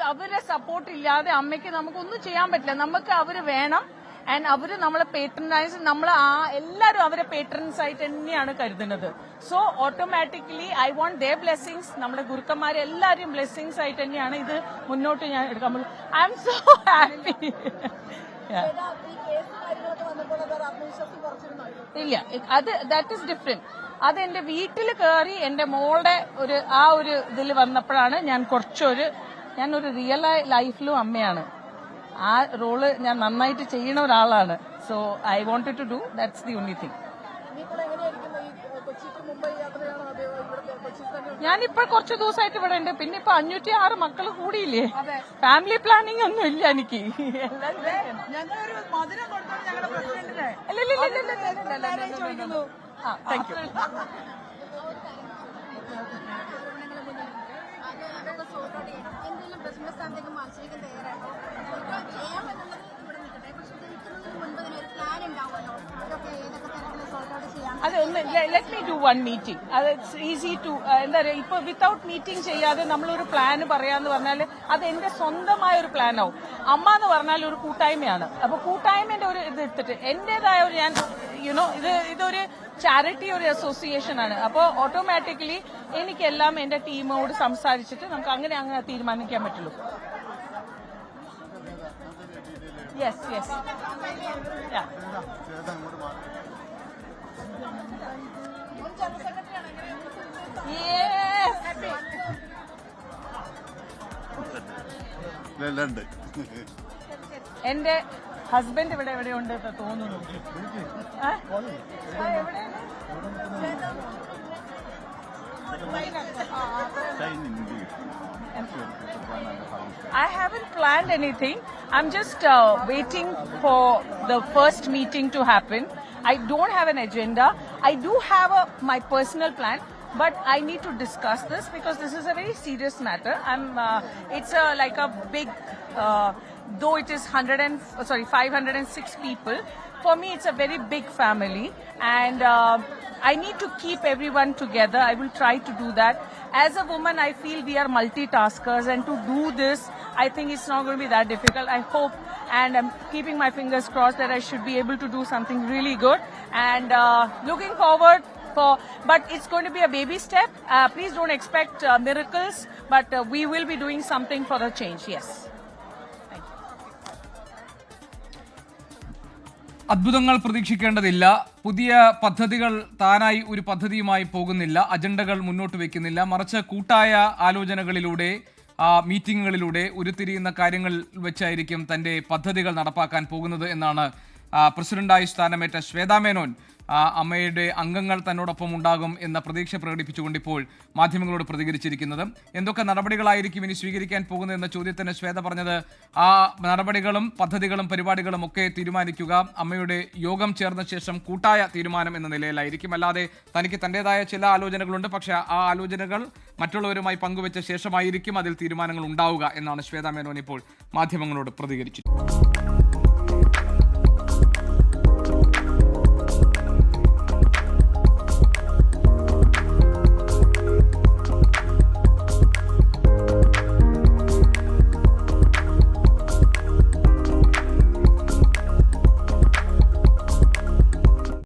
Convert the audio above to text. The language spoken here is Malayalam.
അവരെ സപ്പോർട്ട് ഇല്ലാതെ അമ്മയ്ക്ക് നമുക്കൊന്നും ചെയ്യാൻ പറ്റില്ല. നമുക്ക് അവര് വേണം. ആൻഡ് അവര് നമ്മളെ പേട്രനൈസ്, നമ്മൾ എല്ലാവരും അവരെ പേട്രൻസ് ആയിട്ട് തന്നെയാണ് കരുതുന്നത്. So automatically I want their blessings. നമ്മുടെ ഗുരുക്കന്മാരെ എല്ലാവരും ബ്ലെസ്സിങ്സ് ആയിട്ട് തന്നെയാണ് ഇത് മുന്നോട്ട് ഞാൻ എടുക്കാൻ പറ്റും. I M so happy. ഇല്ല, അത് ദാറ്റ് ഈസ് ഡിഫറെന്റ്. അത് എന്റെ വീട്ടിൽ കയറി എന്റെ മോളുടെ ഒരു ഇതിൽ വന്നപ്പോഴാണ് ഞാനൊരു റിയൽ ലൈഫിലും അമ്മയാണ്. ആ റോള് ഞാൻ നന്നായിട്ട് ചെയ്യുന്ന ഒരാളാണ്. So I wanted to do, that's the only thing. ഞാനിപ്പോ കുറച്ച് ദിവസമായിട്ട് ഇവിടെ ഉണ്ട്. പിന്നെ ഇപ്പൊ 506 മക്കൾ കൂടിയില്ലേ. ഫാമിലി പ്ലാനിങ് ഒന്നും ഇല്ല എനിക്ക്. Thank you. Let me do one meeting. അത് ഇറ്റ്സ് ഈസി ടു എന്താ പറയുക, ഇപ്പൊ വിത്തൌട്ട് മീറ്റിംഗ് ചെയ്യാതെ നമ്മളൊരു പ്ലാൻ പറയാന്ന് പറഞ്ഞാൽ അത് എന്റെ സ്വന്തമായ ഒരു പ്ലാൻ ആവും. അമ്മ എന്ന് പറഞ്ഞാൽ ഒരു കൂട്ടായ്മയാണ്. അപ്പൊ കൂട്ടായ്മന്റെ ഒരു ഇത് എടുത്തിട്ട് എന്റേതായ ഒരു ഇതൊരു ചാരിറ്റി, ഒരു അസോസിയേഷൻ ആണ്. അപ്പോൾ ഓട്ടോമാറ്റിക്കലി എനിക്കെല്ലാം എന്റെ ടീമോട് സംസാരിച്ചിട്ട് നമുക്ക് അങ്ങനെ തീരുമാനിക്കാൻ പറ്റുള്ളൂ. Yes yes. എന്റെ ഹസ്ബൻഡ് ഇവിടെ എവിടെയുണ്ട് തോന്നുന്നു. I haven't planned anything. I'm just waiting for the first meeting to happen. I don't have an agenda. I do have my personal plan, but I need to discuss this because this is a very serious matter. It's like a big, though it is 506 people. For me, it's a very big family, and I need to keep everyone together. I will try to do that. As a woman, I feel we are multitaskers, and to do this, I think it's not going to be that difficult. I hope, and I'm keeping my fingers crossed that I should be able to do something really good, and looking forward but it's going to be a baby step. Please don't expect miracles, but we will be doing something for the change. Yes. അത്ഭുതങ്ങൾ പ്രതീക്ഷിക്കേണ്ടതില്ല. പുതിയ പദ്ധതികൾ താനായി ഒരു പദ്ധതിയുമായി പോകുന്നില്ല, അജണ്ടകൾ മുന്നോട്ട് വയ്ക്കുന്നില്ല. മറിച്ച് കൂട്ടായ ആലോചനകളിലൂടെ, മീറ്റിങ്ങുകളിലൂടെ ഉരുത്തിരിയുന്ന കാര്യങ്ങൾ വെച്ചായിരിക്കും തന്റെ പദ്ധതികൾ നടപ്പാക്കാൻ പോകുന്നത് എന്നാണ് പ്രസിഡന്റായി സ്ഥാനമേറ്റ ശ്വേതാ മേനോൻ അമ്മയുടെ അംഗങ്ങൾ തന്നോടൊപ്പം ഉണ്ടാകും എന്ന പ്രതീക്ഷ പ്രകടിപ്പിച്ചുകൊണ്ട് ഇപ്പോൾ മാധ്യമങ്ങളോട് പ്രതികരിച്ചിരിക്കുന്നത്. എന്തൊക്കെ നടപടികളായിരിക്കും ഇനി സ്വീകരിക്കാൻ പോകുന്നത് എന്ന ചോദ്യത്തിന് ശ്വേത പറഞ്ഞത്, ആ നടപടികളും പദ്ധതികളും പരിപാടികളും ഒക്കെ തീരുമാനിക്കുക അമ്മയുടെ യോഗം ചേർന്ന ശേഷം കൂട്ടായ തീരുമാനം എന്ന നിലയിലായിരിക്കും. അല്ലാതെ തനിക്ക് തന്റേതായ ചില ആലോചനകളുണ്ട്, പക്ഷേ ആ ആലോചനകൾ മറ്റുള്ളവരുമായി പങ്കുവെച്ച ശേഷമായിരിക്കും അതിൽ തീരുമാനങ്ങൾ ഉണ്ടാവുക എന്നാണ് ശ്വേതാ മേനോൻ ഇപ്പോൾ മാധ്യമങ്ങളോട് പ്രതികരിച്ചത്.